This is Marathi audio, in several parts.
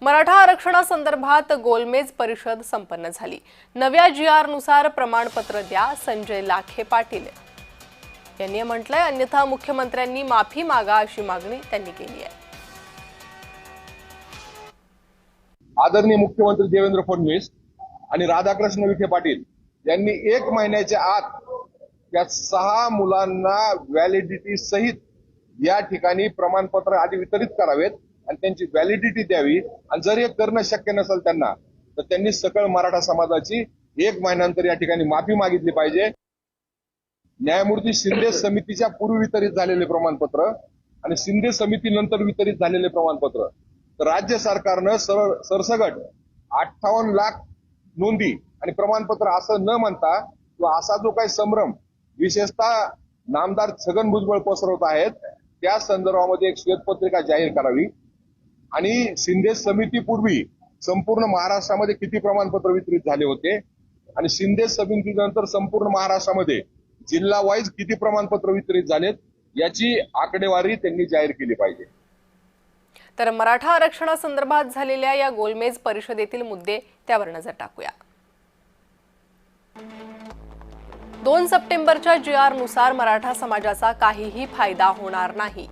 मराठा आरक्षणासंदर्भात गोलमेज परिषद संपन्न झाली। नव्या GR नुसार प्रमाणपत्र द्या, संजय लाखे पाटील यांनी म्हटलंय। अन्यथा मुख्यमंत्र्यांनी माफी मागा अशी मागणी त्यांनी केली आहे। आदरणीय मुख्यमंत्री देवेंद्र फडणवीस आणि राधाकृष्ण विखे पाटील यांनी 1 महिन्याच्या आत या 6 मुलांना व्हॅलिडिटी सहित या ठिकाणी प्रमाणपत्र आधी वितरित करावेत आणि त्यांची व्हॅलिडिटी द्यावी। आणि जर हे करणं शक्य नसेल त्यांना, तर त्यांनी सकल मराठा समाजाची 1 महिन्यानंतर या ठिकाणी माफी मागितली पाहिजे। न्यायमूर्ती शिंदे समितीच्या पूर्वी वितरित झालेले प्रमाणपत्र आणि शिंदे समितीनंतर वितरित झालेले प्रमाणपत्र, तर राज्य सरकारनं सरसगट 58 लाख नोंदी आणि प्रमाणपत्र असं न म्हणता किंवा असा जो काही संभ्रम विशेषतः नामदार छगन भुजबळ पसरवत आहेत, त्या संदर्भामध्ये एक श्वेतपत्रिका जाहीर करावी आणि शिंदे समितीपूर्वी संपूर्ण महाराष्ट्रामध्ये किती प्रमाणपत्र वितरित झाले होते आणि शिंदे समितीनंतर संपूर्ण महाराष्ट्रामध्ये जिल्हा वाईज किती प्रमाणपत्र वितरित झालेत याची आकडेवारी त्यांनी जाहीर केली पाहिजे। तर मराठा आरक्षणासंदर्भात झालेल्या या गोलमेज परिषदेतील मुद्दे त्यावर नजर टाकूया। 2 सप्टेंबरच्या GR नुसार मराठा समाजाचा काहीही फायदा होणार नाही।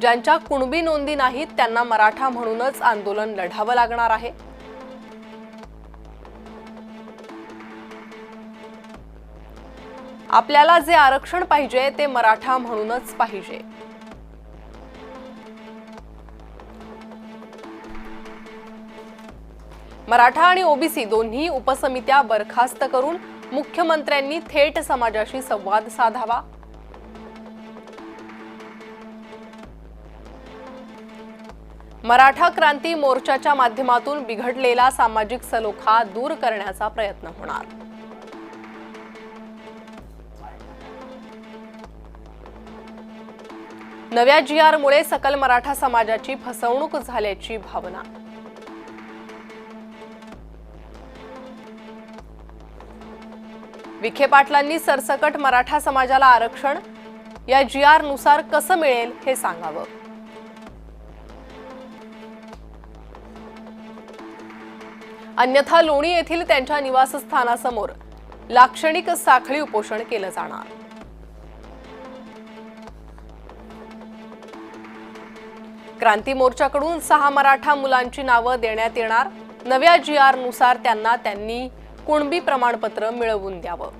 ज्यांच्या कुणबी नोंदी नाहीत त्यांना मराठा म्हणूनच आंदोलन लढावं लागणार आहे। आपल्याला जे आरक्षण पाहिजे ते मराठा म्हणूनच पाहिजे। मराठा आणि ओबीसी दोन्ही उपसमित्या बरखास्त करून मुख्यमंत्र्यांनी थेट समाजाशी संवाद साधावा। मराठा क्रांती मोर्चाच्या माध्यमातून बिघडलेला सामाजिक सलोखा दूर करण्याचा प्रयत्न होणार। नव्या GR मुळे सकल मराठा समाजाची फसवणूक झाल्याची भावना। विखे पाटलांनी सरसकट मराठा समाजाला आरक्षण या GR नुसार कसं मिळेल हे सांगावं। अन्यथा लोणी येथील त्यांच्या निवासस्थानासमोर लाक्षणिक साखळी उपोषण केलं जाणार। क्रांती मोर्चाकडून 6 मराठा मुलांची नावं देण्यात येणार। नव्या GR नुसार त्यांनी कुणबी प्रमाणपत्र मिळवून द्यावं।